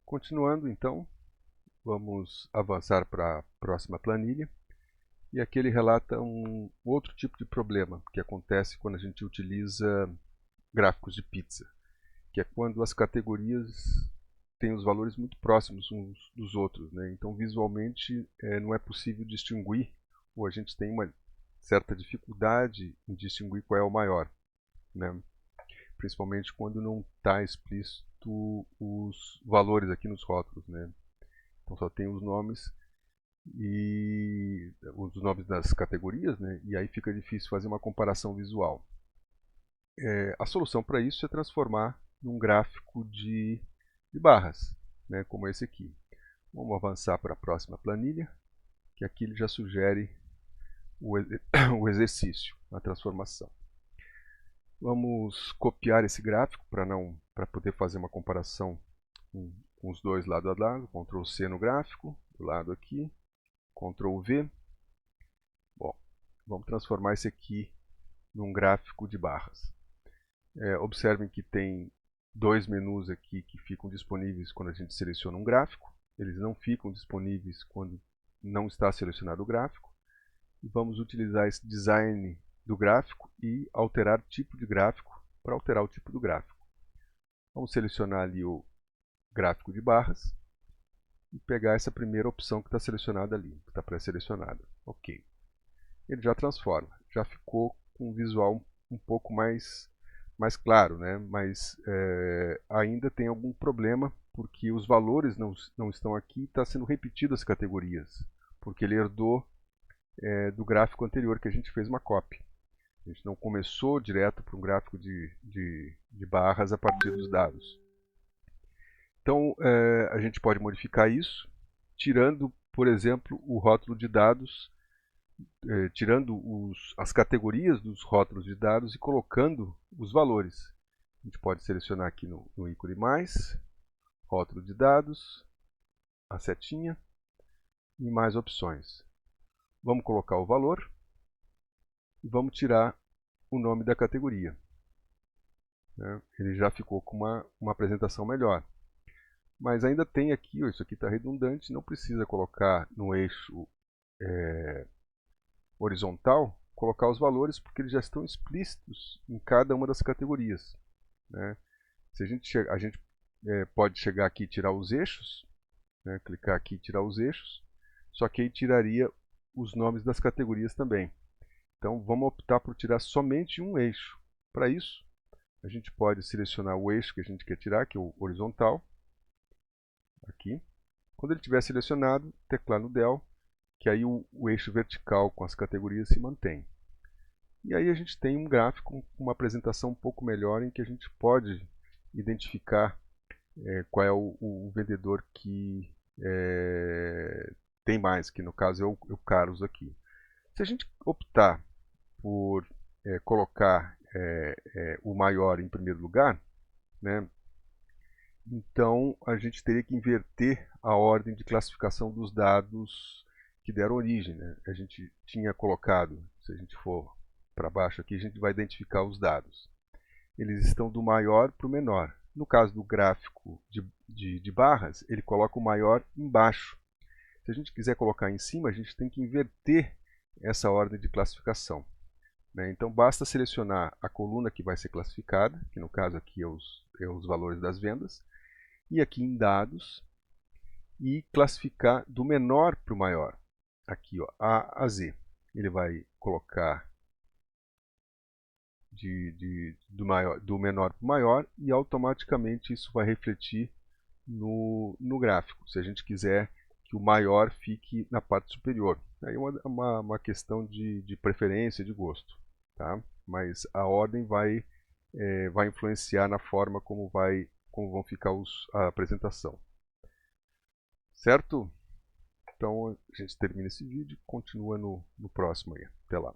Continuando, então, vamos avançar para a próxima planilha. E aqui ele relata um outro tipo de problema que acontece quando a gente utiliza gráficos de pizza, que é quando as categorias têm os valores muito próximos uns dos outros, né? Então, visualmente, não é possível distinguir, ou a gente tem uma certa dificuldade em distinguir qual é o maior, né? Principalmente quando não está explícito os valores aqui nos rótulos, né? Então só tem os nomes e os nomes das categorias, né? E aí fica difícil fazer uma comparação visual. A solução para isso é transformar num gráfico de barras, né? Como esse aqui. Vamos avançar para a próxima planilha, que aqui ele já sugere o exercício, a transformação. Vamos copiar esse gráfico para poder fazer uma comparação com os dois lado a lado. Ctrl C no gráfico, do lado aqui, Ctrl V. Bom, vamos transformar esse aqui num gráfico de barras. Observem que tem dois menus aqui que ficam disponíveis quando a gente seleciona um gráfico. Eles não ficam disponíveis quando não está selecionado o gráfico. E vamos utilizar esse design do gráfico e alterar tipo de gráfico para alterar o tipo do gráfico. Vamos selecionar ali o gráfico de barras e pegar essa primeira opção que está selecionada ali, que está pré-selecionada. Ok. Ele já transforma, já ficou com um visual um pouco mais claro, né? Mas ainda tem algum problema porque os valores não estão aqui e está sendo repetido as categorias, porque ele herdou do gráfico anterior que a gente fez uma cópia. A gente não começou direto para um gráfico de barras a partir dos dados. Então, a gente pode modificar isso, tirando, por exemplo, o rótulo de dados, tirando as categorias dos rótulos de dados e colocando os valores. A gente pode selecionar aqui no ícone mais, rótulo de dados, a setinha e mais opções. Vamos colocar o valor e vamos tirar o nome da categoria. Ele já ficou com uma apresentação melhor. Mas ainda tem aqui, isso aqui está redundante, não precisa colocar no eixo horizontal, colocar os valores porque eles já estão explícitos em cada uma das categorias. Né? Se a gente pode chegar aqui e tirar os eixos, né? Clicar aqui e tirar os eixos, só que aí tiraria os nomes das categorias também. Então vamos optar por tirar somente um eixo. Para isso, a gente pode selecionar o eixo que a gente quer tirar, que é o horizontal, aqui. Quando ele estiver selecionado, teclar no del, que aí o eixo vertical com as categorias se mantém. E aí a gente tem um gráfico com uma apresentação um pouco melhor em que a gente pode identificar qual é o vendedor que tem mais, que no caso é o Carlos aqui. Se a gente optar por colocar o maior em primeiro lugar, né, então a gente teria que inverter a ordem de classificação dos dados que deram origem. Né? A gente tinha colocado, se a gente for para baixo aqui, a gente vai identificar os dados. Eles estão do maior para o menor. No caso do gráfico de barras, ele coloca o maior embaixo. Se a gente quiser colocar em cima, a gente tem que inverter essa ordem de classificação. Né? Então basta selecionar a coluna que vai ser classificada, que no caso aqui é os valores das vendas, e aqui em dados, e classificar do menor para o maior. Aqui, ó, A a Z. Ele vai colocar do menor para o maior e automaticamente isso vai refletir no gráfico, se a gente quiser que o maior fique na parte superior. Aí é uma questão de preferência, de gosto. Tá? Mas a ordem vai influenciar na forma como vão ficar a apresentação. Certo? Então a gente termina esse vídeo e continua no próximo aí. Até lá.